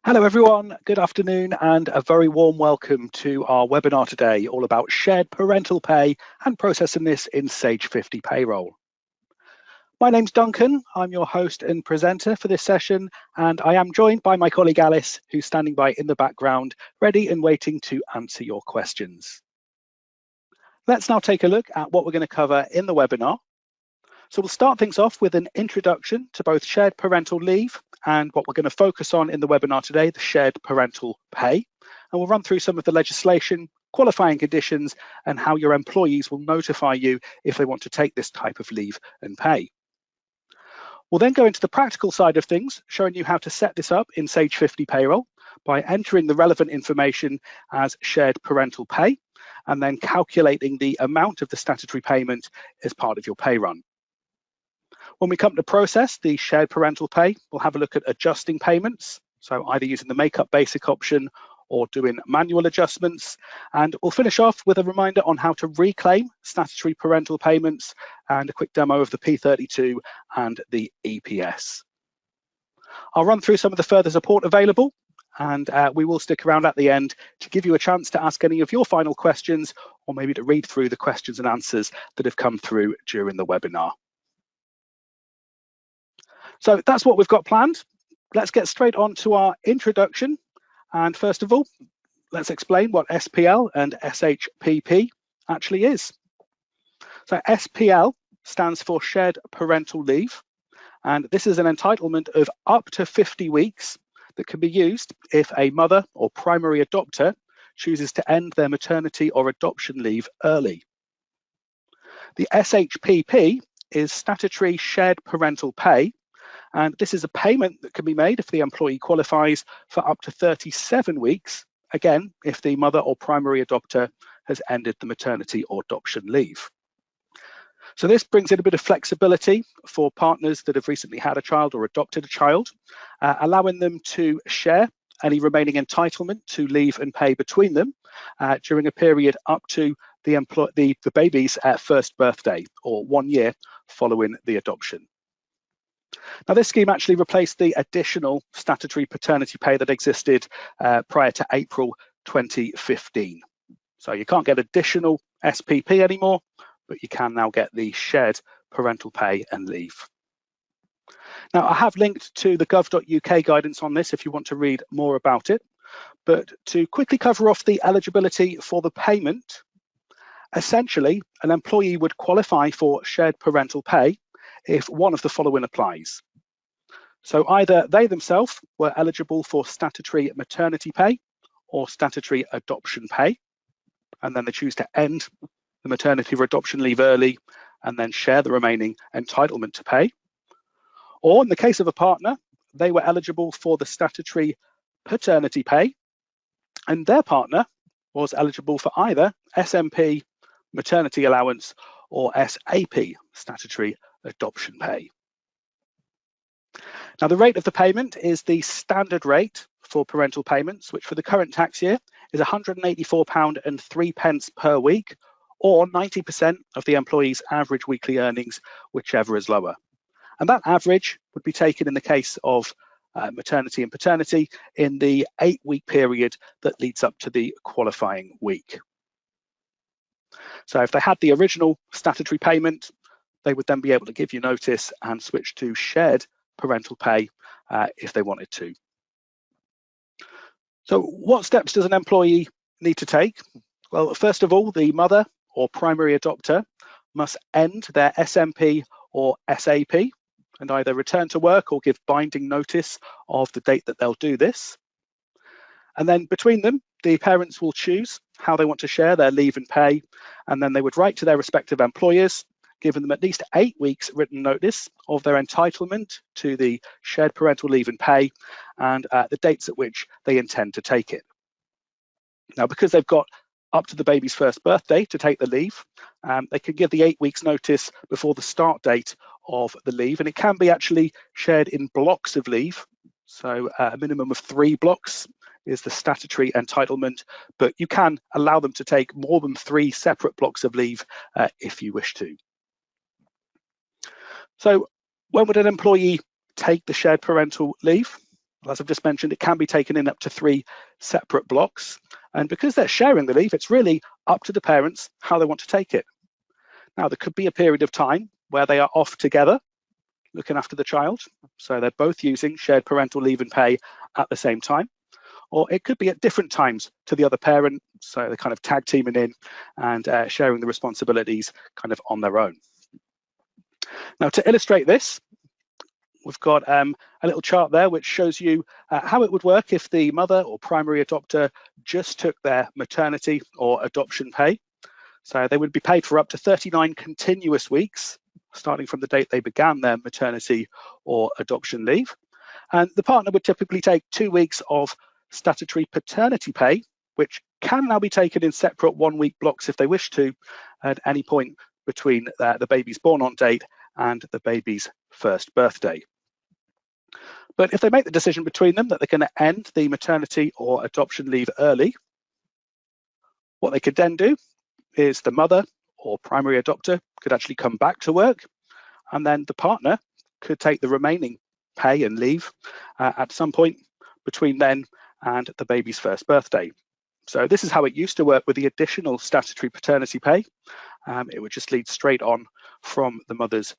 Hello everyone, good afternoon and a very warm welcome to our webinar today all about shared parental pay and processing this in Sage 50 Payroll. My name's Duncan, I'm your host and presenter for this session, and I am joined by my colleague Alice, who's standing by in the background, ready and waiting to answer your questions. Let's now take a look at what we're going to cover in the webinar. So we'll start things off with an introduction to both shared parental leave and what we're going to focus on in the webinar today, the shared parental pay. And we'll run through some of the legislation, qualifying conditions, and how your employees will notify you if they want to take this type of leave and pay. We'll then go into the practical side of things, showing you how to set this up in Sage 50 Payroll by entering the relevant information as shared parental pay, and then calculating the amount of the statutory payment as part of your pay run. When we come to process the shared parental pay, we'll have a look at adjusting payments, so either using the makeup basic option or doing manual adjustments. And we'll finish off with a reminder on how to reclaim statutory parental payments and a quick demo of the P32 and the EPS. I'll run through some of the further support available, and we will stick around at the end to give you a chance to ask any of your final questions, or maybe to read through the questions and answers that have come through during the webinar. So that's what we've got planned. Let's get straight on to our introduction. And first of all, let's explain what SPL and SHPP actually is. So SPL stands for Shared Parental Leave. And this is an entitlement of up to 50 weeks that can be used if a mother or primary adopter chooses to end their maternity or adoption leave early. The SHPP is Statutory Shared Parental Pay. And this is a payment that can be made if the employee qualifies for up to 37 weeks, again, if the mother or primary adopter has ended the maternity or adoption leave. So this brings in a bit of flexibility for partners that have recently had a child or adopted a child, allowing them to share any remaining entitlement to leave and pay between them during a period up to the baby's first birthday or 1 year following the adoption. Now, this scheme actually replaced the additional statutory paternity pay that existed prior to April 2015. So you can't get additional SPP anymore, but you can now get the shared parental pay and leave. Now, I have linked to the gov.uk guidance on this if you want to read more about it. But to quickly cover off the eligibility for the payment, essentially, an employee would qualify for shared parental pay if one of the following applies. So either they themselves were eligible for statutory maternity pay or statutory adoption pay, and then they choose to end the maternity or adoption leave early and then share the remaining entitlement to pay. Or in the case of a partner, they were eligible for the statutory paternity pay and their partner was eligible for either SMP, maternity allowance, or SAP, statutory adoption pay. Now, the rate of the payment is the standard rate for parental payments, which for the current tax year is £184.03 per week, or 90% of the employee's average weekly earnings, whichever is lower. And that average would be taken in the case of maternity and paternity in the 8-week period that leads up to the qualifying week. So if they had the original statutory payment, they would then be able to give you notice and switch to shared parental pay if they wanted to. So what steps does an employee need to take? Well, first of all, the mother or primary adopter must end their SMP or SAP and either return to work or give binding notice of the date that they'll do this. And then between them, the parents will choose how they want to share their leave and pay, and then they would write to their respective employers, giving them at least 8 weeks written notice of their entitlement to the shared parental leave and pay and the dates at which they intend to take it. Now, because they've got up to the baby's first birthday to take the leave, they can give the 8 weeks notice before the start date of the leave, and it can be actually shared in blocks of leave. So a minimum of 3 blocks is the statutory entitlement, but you can allow them to take more than 3 separate blocks of leave if you wish to. So when would an employee take the shared parental leave? As I've just mentioned, it can be taken in up to 3 separate blocks. And because they're sharing the leave, it's really up to the parents how they want to take it. Now, there could be a period of time where they are off together, looking after the child. So they're both using shared parental leave and pay at the same time. Or it could be at different times to the other parent. So they're kind of tag teaming in and sharing the responsibilities kind of on their own. Now, to illustrate this, we've got a little chart there which shows you how it would work if the mother or primary adopter just took their maternity or adoption pay. So they would be paid for up to 39 continuous weeks, starting from the date they began their maternity or adoption leave. And the partner would typically take 2 weeks of statutory paternity pay, which can now be taken in separate 1-week blocks if they wish to, at any point between the baby's born on date and the baby's first birthday. But if they make the decision between them that they're going to end the maternity or adoption leave early, what they could then do is the mother or primary adopter could actually come back to work, and then the partner could take the remaining pay and leave at some point between then and the baby's first birthday. So this is how it used to work with the additional statutory paternity pay. It would just lead straight on from the mother's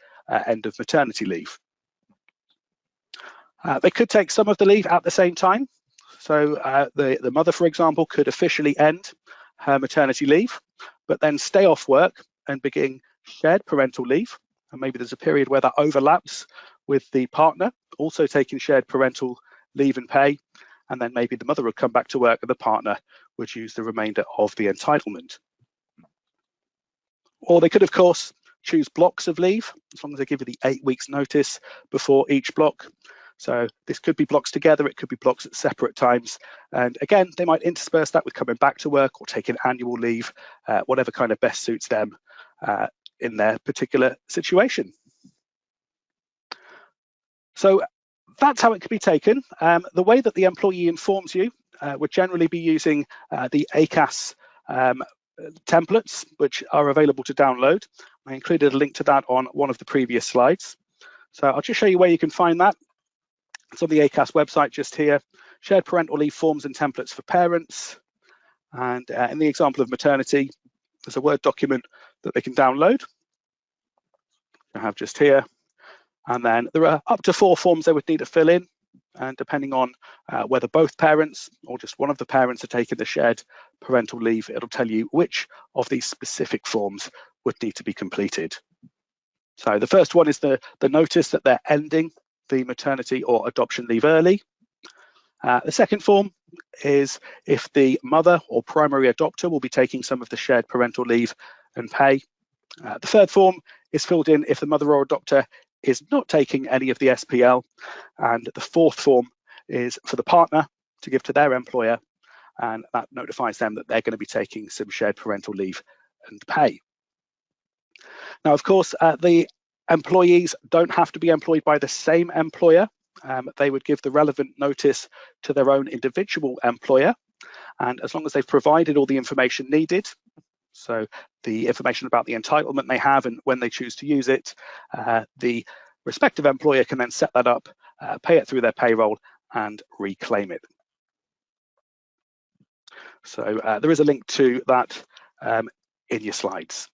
end of maternity leave. They could take some of the leave at the same time. So the mother, for example, could officially end her maternity leave, but then stay off work and begin shared parental leave. And maybe there's a period where that overlaps with the partner also taking shared parental leave and pay. And then maybe the mother would come back to work and the partner would use the remainder of the entitlement. Or they could, of course, choose blocks of leave, as long as they give you the 8 weeks notice before each block. So this could be blocks together, it could be blocks at separate times. And again, they might intersperse that with coming back to work or taking annual leave, whatever kind of best suits them in their particular situation. So that's how it could be taken. The way that the employee informs you would generally be using the ACAS templates, which are available to download. I included a link to that on one of the previous slides. So I'll just show you where you can find that. It's on the ACAS website just here. Shared parental leave forms and templates for parents. And in the example of maternity, there's a Word document that they can download. I have just here. And then there are up to 4 forms they would need to fill in. And depending on whether both parents or just one of the parents are taking the shared parental leave, it'll tell you which of these specific forms would need to be completed. So the first one is the notice that they're ending the maternity or adoption leave early. The second form is if the mother or primary adopter will be taking some of the shared parental leave and pay. The third form is filled in if the mother or adopter is not taking any of the SPL. And the fourth form is for the partner to give to their employer, and that notifies them that they're going to be taking some shared parental leave and pay. Now, of course, the employees don't have to be employed by the same employer. They would give the relevant notice to their own individual employer. And as long as they've provided all the information needed, so the information about the entitlement they have and when they choose to use it, the respective employer can then set that up, pay it through their payroll and reclaim it. So there is a link to that in your slides.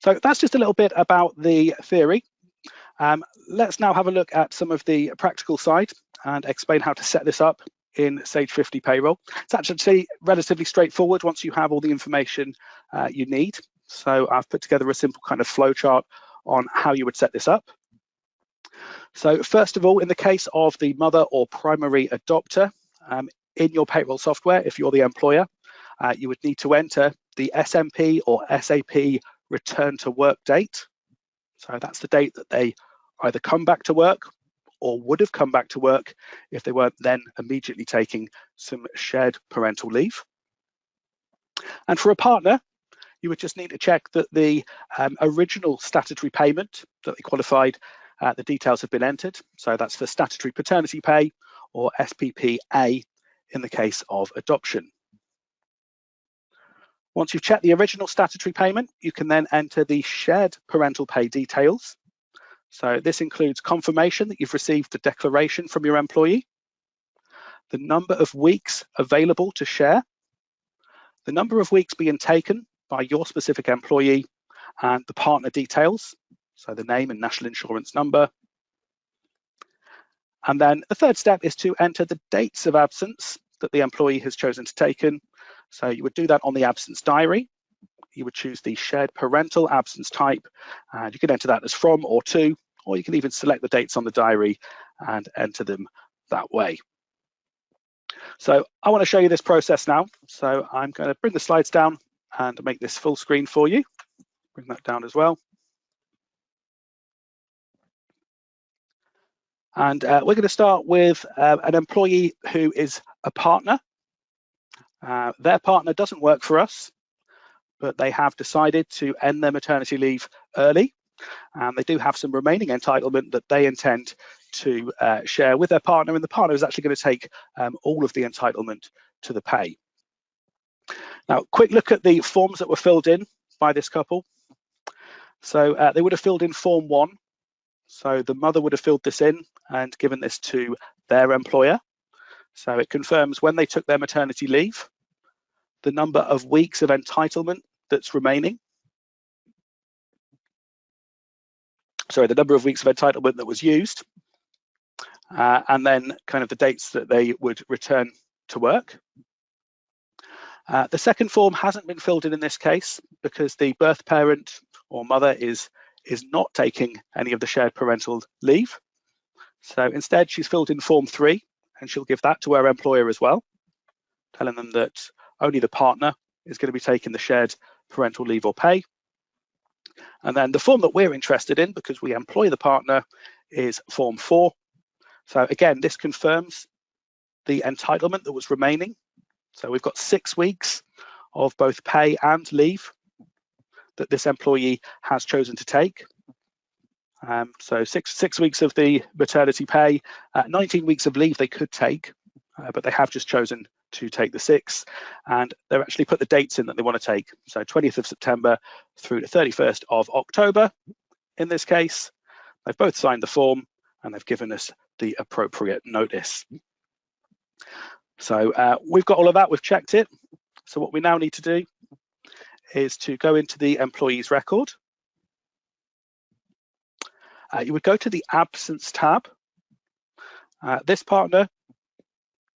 So that's just a little bit about the theory. Let's now have a look at some of the practical side and explain how to set this up in Sage 50 Payroll. It's actually relatively straightforward once you have all the information you need. So I've put together a simple kind of flow chart on how you would set this up. So first of all, in the case of the mother or primary adopter, in your payroll software, if you're the employer, you would need to enter the SMP or SAP return to work date. So that's the date that they either come back to work or would have come back to work if they weren't then immediately taking some shared parental leave. And for a partner, you would just need to check that the original statutory payment that they qualified, the details have been entered. So that's for statutory paternity pay or SPPA in the case of adoption. Once you've checked the original statutory payment, you can then enter the shared parental pay details. So this includes confirmation that you've received the declaration from your employee, the number of weeks available to share, the number of weeks being taken by your specific employee, and the partner details, so the name and national insurance number. And then the third step is to enter the dates of absence that the employee has chosen to take. So you would do that on the absence diary. You would choose the shared parental absence type, and you can enter that as from or to, or you can even select the dates on the diary and enter them that way. So I want to show you this process now. So I'm going to bring the slides down and make this full screen for you. Bring that down as well. And we're going to start with an employee who is a partner. Their partner doesn't work for us, but they have decided to end their maternity leave early. And they do have some remaining entitlement that they intend to share with their partner, and the partner is actually going to take all of the entitlement to the pay. Now, quick look at the forms that were filled in by this couple. So they would have filled in form 1. So the mother would have filled this in and given this to their employer. So it confirms when they took their maternity leave, the number of weeks of entitlement that's remaining. Sorry, the number of weeks of entitlement that was used, and then kind of the dates that they would return to work. The second form hasn't been filled in this case because the birth parent or mother is not taking any of the shared parental leave. So instead, she's filled in form 3, and she'll give that to her employer as well, telling them that only the partner is going to be taking the shared parental leave or pay. And then the form that we're interested in, because we employ the partner, is form 4. So again, this confirms the entitlement that was remaining. So we've got 6 weeks of both pay and leave that this employee has chosen to take. So six weeks of the maternity pay, 19 weeks of leave they could take, but they have just chosen to take the 6, and they've actually put the dates in that they want to take. So 20th of September through to 31st of October. In this case, they've both signed the form and they've given us the appropriate notice. So we've got all of that, we've checked it. So what we now need to do is to go into the employee's record. You would go to the absence tab. This partner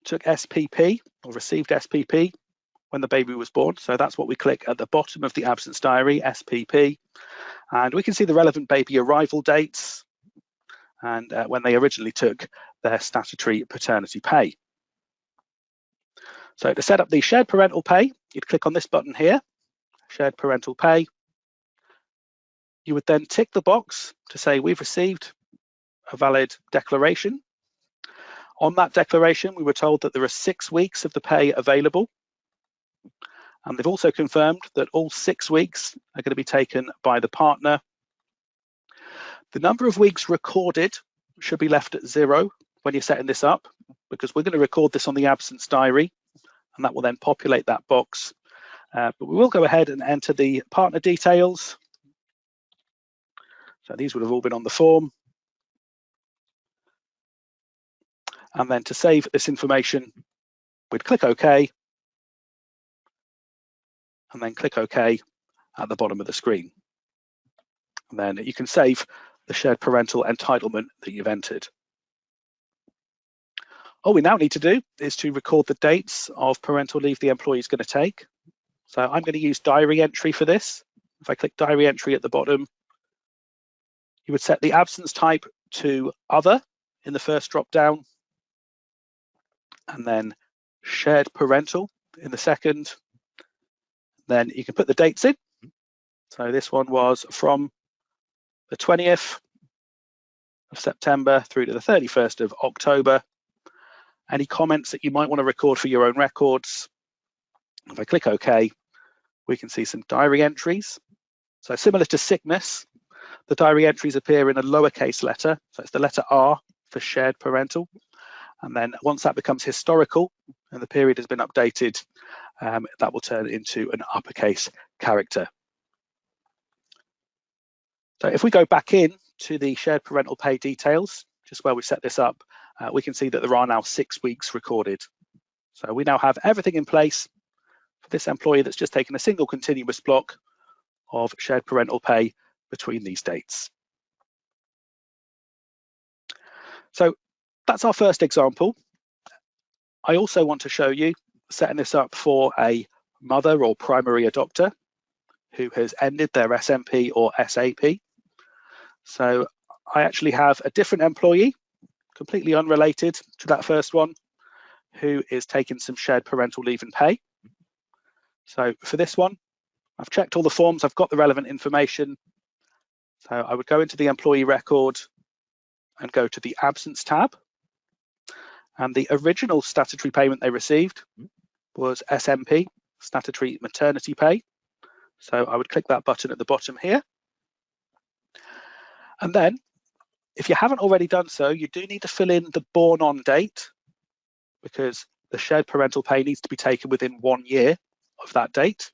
took SPP or received SPP when the baby was born. So that's what we click at the bottom of the absence diary, SPP. And we can see the relevant baby arrival dates and when they originally took their statutory paternity pay. So to set up the shared parental pay, you'd click on this button here, shared parental pay. You would then tick the box to say we've received a valid declaration. On that declaration, we were told that there are 6 weeks of the pay available. And they've also confirmed that all 6 weeks are going to be taken by the partner. The number of weeks recorded should be left at 0 when you're setting this up, because we're going to record this on the absence diary, and that will then populate that box. But we will go ahead and enter the partner details. So these would have all been on the form. And then to save this information, we'd click OK, and then click OK at the bottom of the screen. And then you can save the shared parental entitlement that you've entered. All we now need to do is to record the dates of parental leave the employee is going to take. So I'm going to use diary entry for this. If I click diary entry at the bottom, you would set the absence type to other in the first drop down, and then shared parental in the second. Then you can put the dates in. So this one was from the 20th of September through to the 31st of October. Any comments that you might want to record for your own records. If I click OK, we can see some diary entries. So similar to sickness, the diary entries appear in a lowercase letter. So it's the letter R for shared parental. And then once that becomes historical and the period has been updated, that will turn into an uppercase character. So if we go back in to the shared parental pay details, just where we set this up, we can see that there are now 6 weeks recorded. So we now have everything in place for this employee that's just taken a single continuous block of shared parental pay between these dates. So that's our first example. I also want to show you setting this up for a mother or primary adopter who has ended their SMP or SAP. So I actually have a different employee, completely unrelated to that first one, who is taking some shared parental leave and pay. So for this one, I've checked all the forms, I've got the relevant information. So I would go into the employee record and go to the absence tab. And the original statutory payment they received was SMP, statutory maternity pay. So I would click that button at the bottom here. And then, if you haven't already done so, you do need to fill in the born on date, because the shared parental pay needs to be taken within 1 year of that date.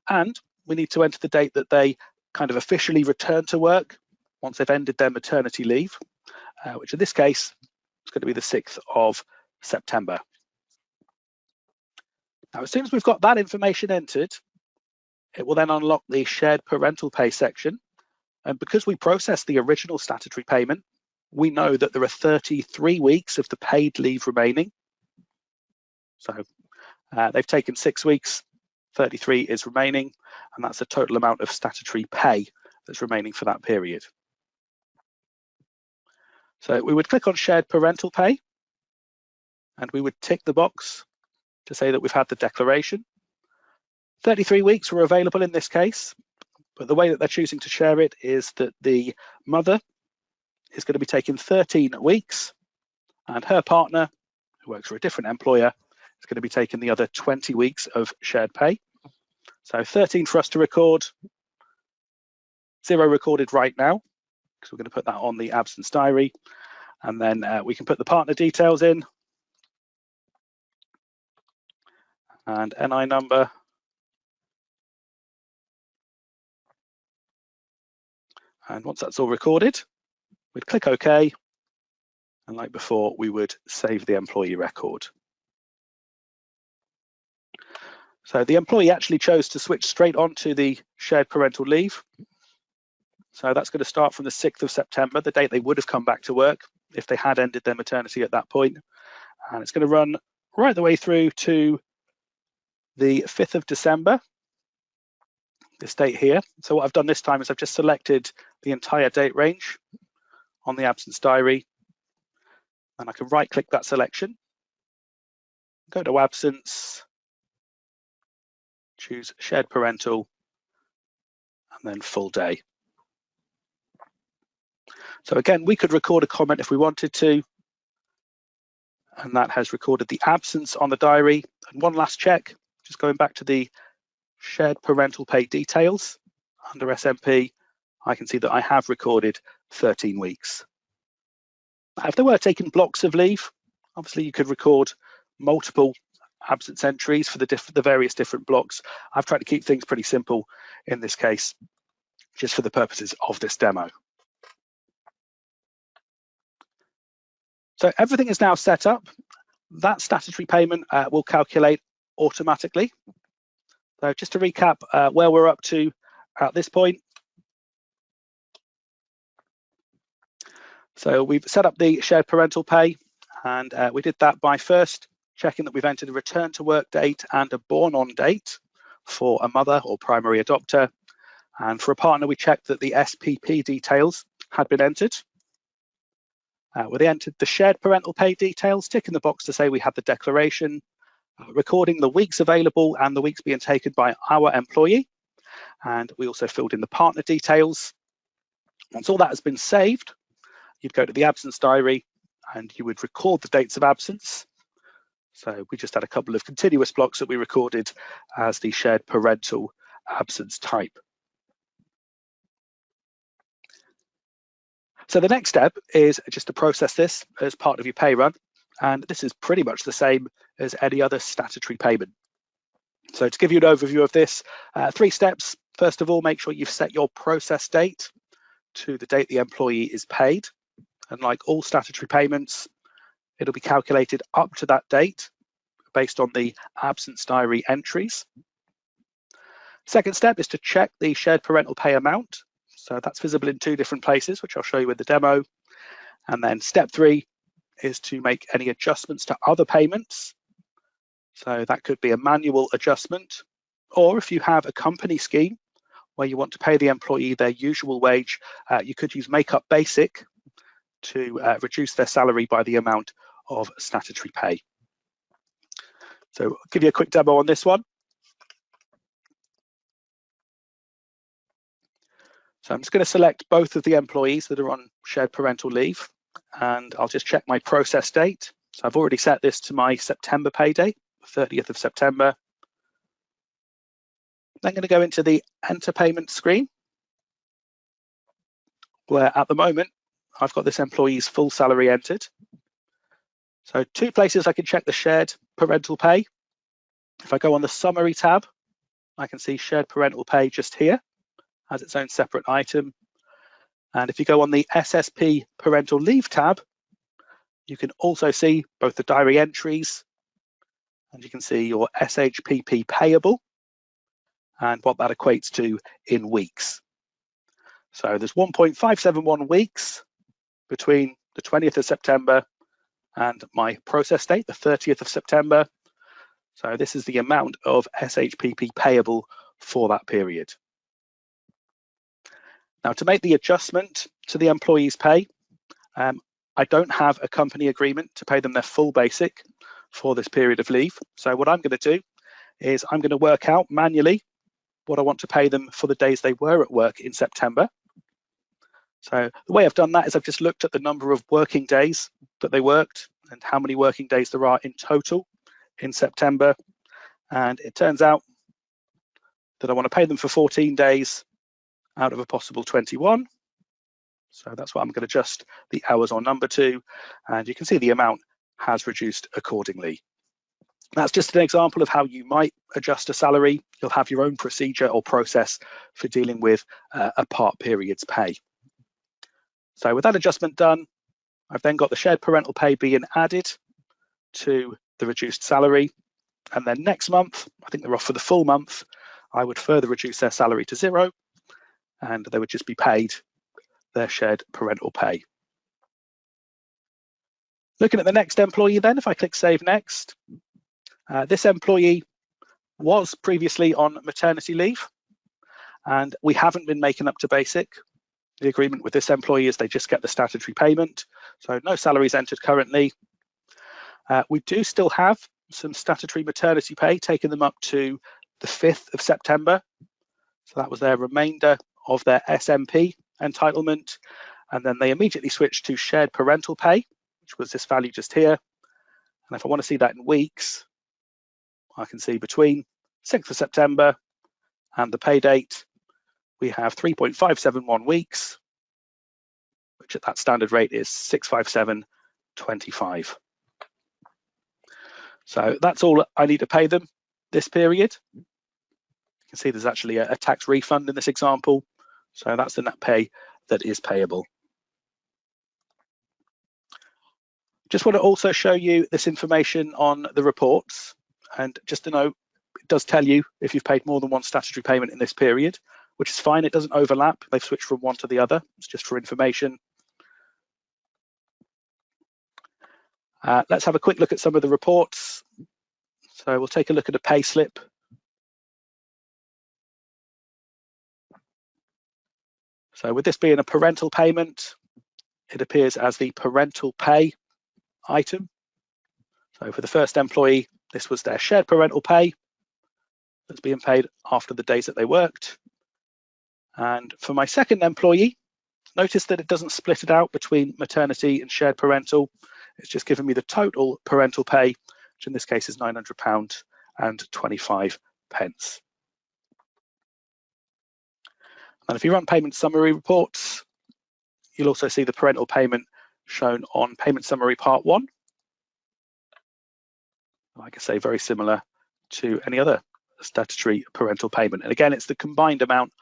And we need to enter the date that they kind of officially return to work once they've ended their maternity leave, which in this case is going to be the 6th of September. Now, as soon as we've got that information entered, it will then unlock the shared parental pay section. And because we processed the original statutory payment, we know that there are 33 weeks of the paid leave remaining. So they've taken 6 weeks, 33 is remaining, and that's the total amount of statutory pay that's remaining for that period. So we would click on shared parental pay, and we would tick the box to say that we've had the declaration. 33 weeks were available in this case, but the way that they're choosing to share it is that the mother is going to be taking 13 weeks, and her partner, who works for a different employer, is going to be taking the other 20 weeks of shared pay. So 13 for us to record, 0 recorded right now, because we're going to put that on the absence diary, and then we can put the partner details in, and NI number, and once that's all recorded, we'd click OK, and like before, we would save the employee record. So the employee actually chose to switch straight on to the shared parental leave. So that's going to start from the 6th of September, the date they would have come back to work if they had ended their maternity at that point. And it's going to run right the way through to the 5th of December, this date here. So what I've done this time is I've just selected the entire date range on the absence diary, and I can right click that selection, go to absence, choose shared parental, and then full day. So again, we could record a comment if we wanted to, and that has recorded the absence on the diary. And one last check, just going back to the shared parental pay details under SMP, I can see that I have recorded 13 weeks. Now, if they were taking blocks of leave, obviously you could record multiple absence entries for the various different blocks. I've tried to keep things pretty simple in this case, just for the purposes of this demo. So everything is now set up. That statutory payment will calculate automatically. So just to recap where we're up to at this point. So we've set up the shared parental pay, and we did that by first checking that we've entered a return to work date and a born on date for a mother or primary adopter. And for a partner, we checked that the SPP details had been entered. We entered the shared parental pay details, ticking the box to say we had the declaration, recording the weeks available and the weeks being taken by our employee. And we also filled in the partner details. Once all that has been saved, you'd go to the absence diary and you would record the dates of absence. So we just had a couple of continuous blocks that we recorded as the shared parental absence type. So the next step is just to process this as part of your pay run. And this is pretty much the same as any other statutory payment. So to give you an overview of this, 3 steps. First of all, make sure you've set your process date. to the date the employee is paid. And like all statutory payments, it'll be calculated up to that date based on the absence diary entries. Second step is to check the shared parental pay amount. So that's visible in two different places, which I'll show you in the demo. And then step 3 is to make any adjustments to other payments. So that could be a manual adjustment, or if you have a company scheme where you want to pay the employee their usual wage, you could use Make-up Basic to reduce their salary by the amount of statutory pay. So I'll give you a quick demo on this one. So I'm just going to select both of the employees that are on shared parental leave, and I'll just check my process date. So I've already set this to my September pay date, 30th of September. Then I'm going to go into the enter payment screen, where at the moment I've got this employee's full salary entered. So two places I can check the shared parental pay. If I go on the summary tab, I can see shared parental pay just here as its own separate item. And if you go on the SSP parental leave tab, you can also see both the diary entries, and you can see your SHPP payable and what that equates to in weeks. So there's 1.571 weeks between the 20th of September and my process date, the 30th of September. So this is the amount of SHPP payable for that period. Now, to make the adjustment to the employee's pay, I don't have a company agreement to pay them their full basic for this period of leave. So what I'm going to do is I'm going to work out manually what I want to pay them for the days they were at work in September. So the way I've done that is I've just looked at the number of working days that they worked and how many working days there are in total in September. And it turns out that I want to pay them for 14 days out of a possible 21. So that's what I'm going to adjust the hours or number to. And you can see the amount has reduced accordingly. That's just an example of how you might adjust a salary. You'll have your own procedure or process for dealing with a part period's pay. So with that adjustment done, I've then got the shared parental pay being added to the reduced salary. And then next month, I think they're off for the full month, I would further reduce their salary to 0, and they would just be paid their shared parental pay. Looking at the next employee then, if I click Save Next, this employee was previously on maternity leave, and we haven't been making up to basic. The agreement with this employee is they just get the statutory payment, so no salaries entered currently. We do still have some statutory maternity pay, taking them up to the 5th of September. So that was their remainder of their SMP entitlement. And then they immediately switched to shared parental pay, which was this value just here. And if I want to see that in weeks, I can see between 6th of September and the pay date, we have 3.571 weeks, which at that standard rate is 657.25. So that's all I need to pay them this period. You can see there's actually a tax refund in this example. So that's the net pay that is payable. Just want to also show you this information on the reports. And just to note, it does tell you if you've paid more than one statutory payment in this period, which is fine. It doesn't overlap. They've switched from one to the other. It's just for information. Let's have a quick look at some of the reports. So we'll take a look at a pay slip. So with this being a parental payment, it appears as the parental pay item. So for the first employee, this was their shared parental pay that's being paid after the days that they worked. And for my second employee, notice that it doesn't split it out between maternity and shared parental. It's just giving me the total parental pay, which in this case is £900 and 25 pence. And if you run payment summary reports, you'll also see the parental payment shown on payment summary part 1. Like I say, very similar to any other statutory parental payment. And again, it's the combined amount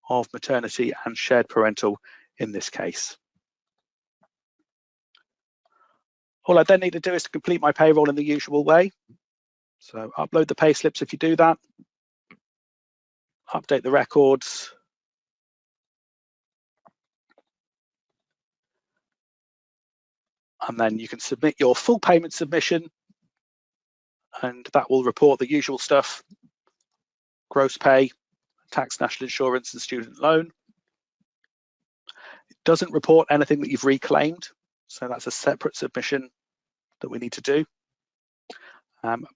of maternity and shared parental in this case. All I then need to do is to complete my payroll in the usual way. So upload the pay slips if you do that, update the records, and then you can submit your full payment submission, and that will report the usual stuff: gross pay, tax, national insurance, and student loan. It doesn't report anything that you've reclaimed, so that's a separate submission that we need to do.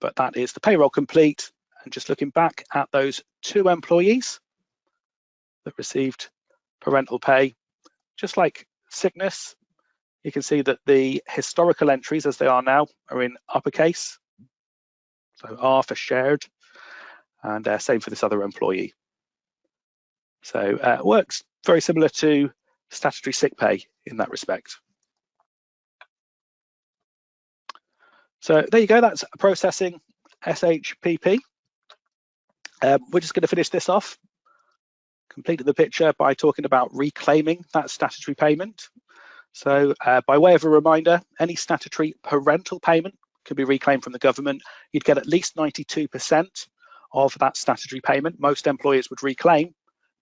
But that is the payroll complete. And just looking back at those 2 employees that received parental pay, just like sickness, you can see that the historical entries as they are now are in uppercase. So R for shared, and same for this other employee. So it works very similar to statutory sick pay in that respect. So there you go, that's processing SHPP. We're just going to finish this off, completing the picture by talking about reclaiming that statutory payment. So by way of a reminder, any statutory parental payment can be reclaimed from the government. You'd get at least 92% of that statutory payment. Most employers would reclaim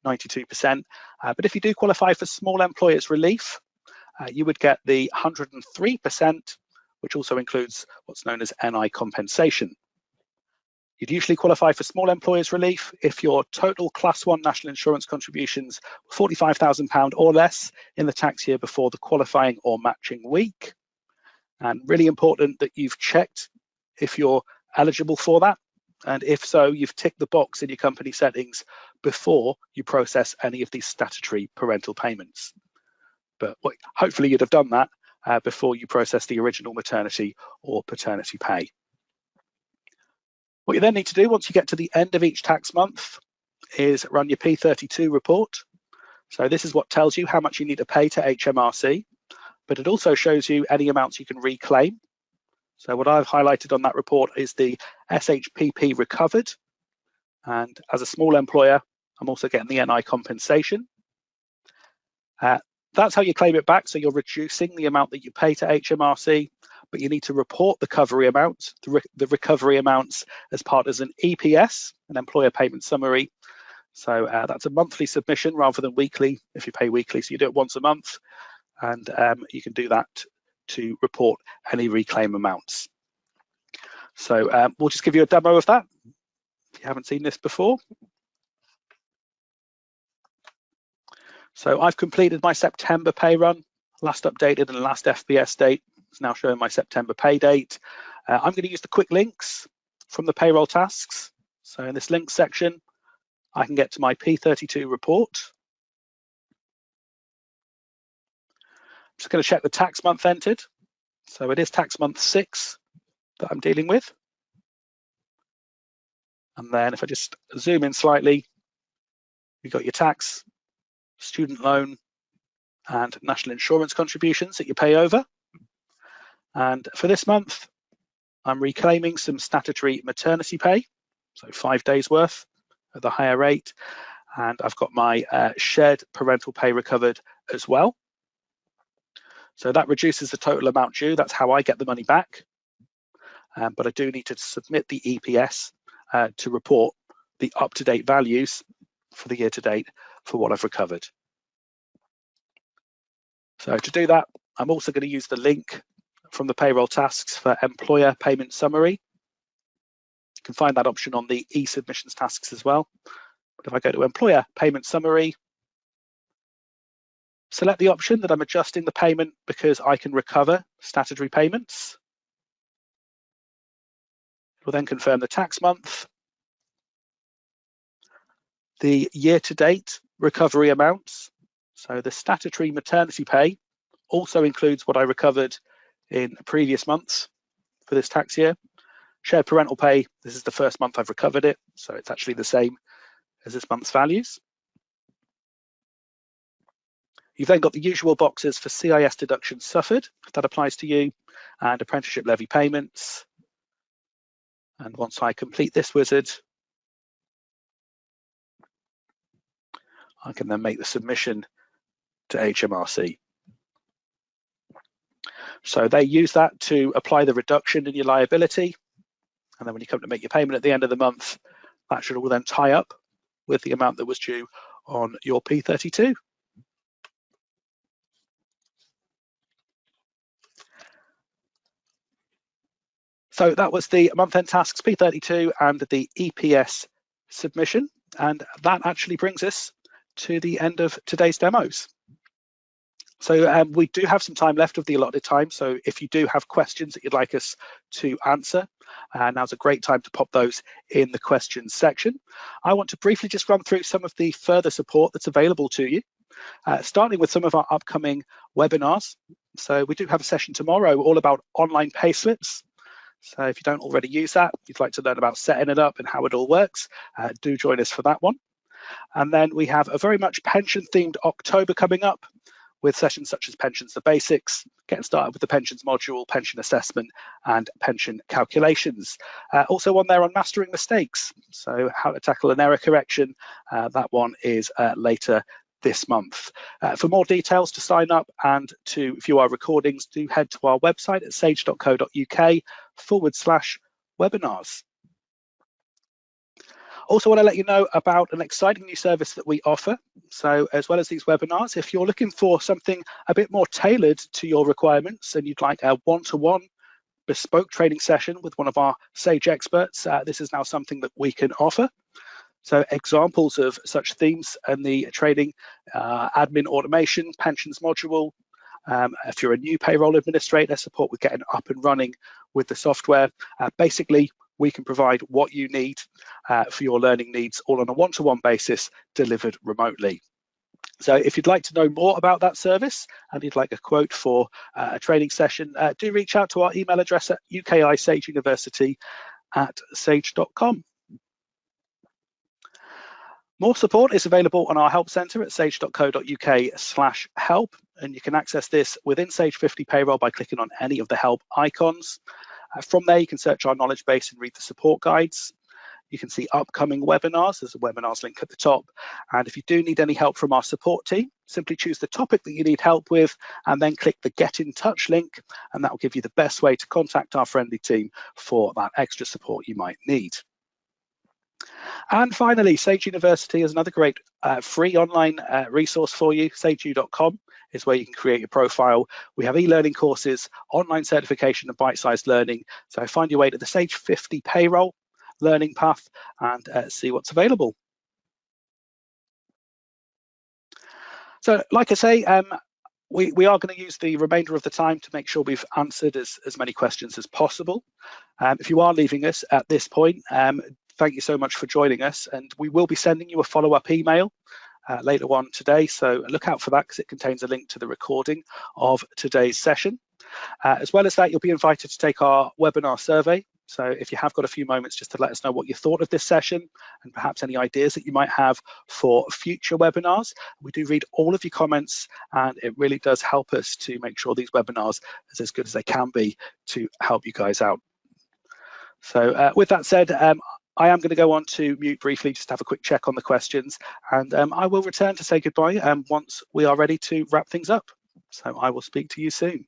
92%. But if you do qualify for small employers relief, you would get the 103%, which also includes what's known as NI compensation. You'd usually qualify for small employers relief if your total Class 1 national insurance contributions were £45,000 or less in the tax year before the qualifying or matching week. And really important that you've checked if you're eligible for that. And if so, you've ticked the box in your company settings before you process any of these statutory parental payments. But hopefully you'd have done that before you process the original maternity or paternity pay. What you then need to do once you get to the end of each tax month is run your P32 report. So this is what tells you how much you need to pay to HMRC, but it also shows you any amounts you can reclaim. So what I've highlighted on that report is the SHPP recovered. And as a small employer, I'm also getting the NI compensation. That's how you claim it back. So you're reducing the amount that you pay to HMRC, but you need to report the recovery amounts, the recovery amounts as part of an EPS, an employer payment summary. So that's a monthly submission rather than weekly if you pay weekly. So you do it once a month, and you can do that to report any reclaim amounts. So we'll just give you a demo of that if you haven't seen this before. So I've completed my September pay run, last updated and last FBS date. It's now showing my September pay date. I'm going to use the quick links from the payroll tasks. So in this links section, I can get to my P32 report. I'm just going to check the tax month entered. So it is tax month 6 that I'm dealing with. And then if I just zoom in slightly, you've got your tax, student loan, and national insurance contributions that you pay over. And for this month, I'm reclaiming some statutory maternity pay, so 5 days worth at the higher rate. And I've got my shared parental pay recovered as well. So that reduces the total amount due. That's how I get the money back. But I do need to submit the EPS to report the up-to-date values for the year to date for what I've recovered. So to do that, I'm also going to use the link from the payroll tasks for employer payment summary. You can find that option on the e-submissions tasks as well. But if I go to employer payment summary, select the option that I'm adjusting the payment because I can recover statutory payments. We'll then confirm the tax month, the year-to-date recovery amounts. So the statutory maternity pay also includes what I recovered in previous months for this tax year. Shared parental pay, this is the first month I've recovered it, so it's actually the same as this month's values. You've then got the usual boxes for CIS deductions suffered, if that applies to you, and apprenticeship levy payments. And once I complete this wizard, I can then make the submission to HMRC. So they use that to apply the reduction in your liability. And then when you come to make your payment at the end of the month, that should all then tie up with the amount that was due on your P32. So that was the month-end tasks P32 and the EPS submission. And that actually brings us to the end of today's demos. So we do have some time left of the allotted time. So if you do have questions that you'd like us to answer, now's a great time to pop those in the questions section. I want to briefly just run through some of the further support that's available to you, starting with some of our upcoming webinars. So we do have a session tomorrow all about online payslips. So if you don't already use that, you'd like to learn about setting it up and how it all works, do join us for that one. And then we have a very much pension-themed October coming up, with sessions such as Pensions the Basics, getting started with the pensions module, pension assessment, and pension calculations. Also one there on mastering mistakes, so how to tackle an error correction. That one is later this month. For more details to sign up and to view our recordings, do head to our website at sage.co.uk/webinars. Also want to let you know about an exciting new service that we offer. So as well as these webinars, if you're looking for something a bit more tailored to your requirements and you'd like a one-to-one bespoke training session with one of our Sage experts, this is now something that we can offer. So examples of such themes and the training, admin automation, pensions module. If you're a new payroll administrator, support with getting up and running with the software. Basically, we can provide what you need for your learning needs all on a one-to-one basis, delivered remotely. So if you'd like to know more about that service and you'd like a quote for a training session, do reach out to our email address at ukisageuniversity@sage.com. More support is available on our help centre at sage.co.uk/help, and you can access this within Sage 50 Payroll by clicking on any of the help icons. From there, you can search our knowledge base and read the support guides. You can see upcoming webinars. There's a webinars link at the top. And if you do need any help from our support team, simply choose the topic that you need help with and then click the Get in Touch link, and that will give you the best way to contact our friendly team for that extra support you might need. And finally, Sage University is another great free online resource for you. sageu.com is where you can create your profile. We have e-learning courses, online certification and bite-sized learning. So find your way to the Sage 50 Payroll learning path and see what's available. So like I say, we are going to use the remainder of the time to make sure we've answered as many questions as possible. If you are leaving us at this point, thank you so much for joining us, and we will be sending you a follow-up email later on today, so look out for that because it contains a link to the recording of today's session. As well as that, you'll be invited to take our webinar survey. So if you have got a few moments just to let us know what you thought of this session and perhaps any ideas that you might have for future webinars. We do read all of your comments, and it really does help us to make sure these webinars are as good as they can be to help you guys out. So with that said, I am going to go on to mute briefly, just to have a quick check on the questions, and I will return to say goodbye once we are ready to wrap things up. So I will speak to you soon.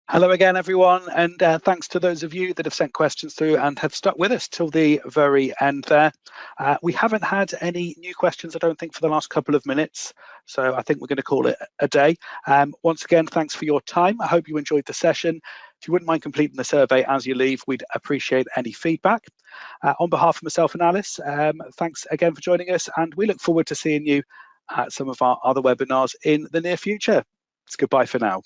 Hello again, everyone, and thanks to those of you that have sent questions through and have stuck with us till the very end there. We haven't had any new questions, I don't think, for the last couple of minutes, so I think we're going to call it a day. Once again, thanks for your time. I hope you enjoyed the session. If you wouldn't mind completing the survey as you leave, we'd appreciate any feedback. On behalf of myself and Alice, thanks again for joining us, and we look forward to seeing you at some of our other webinars in the near future. It's goodbye for now.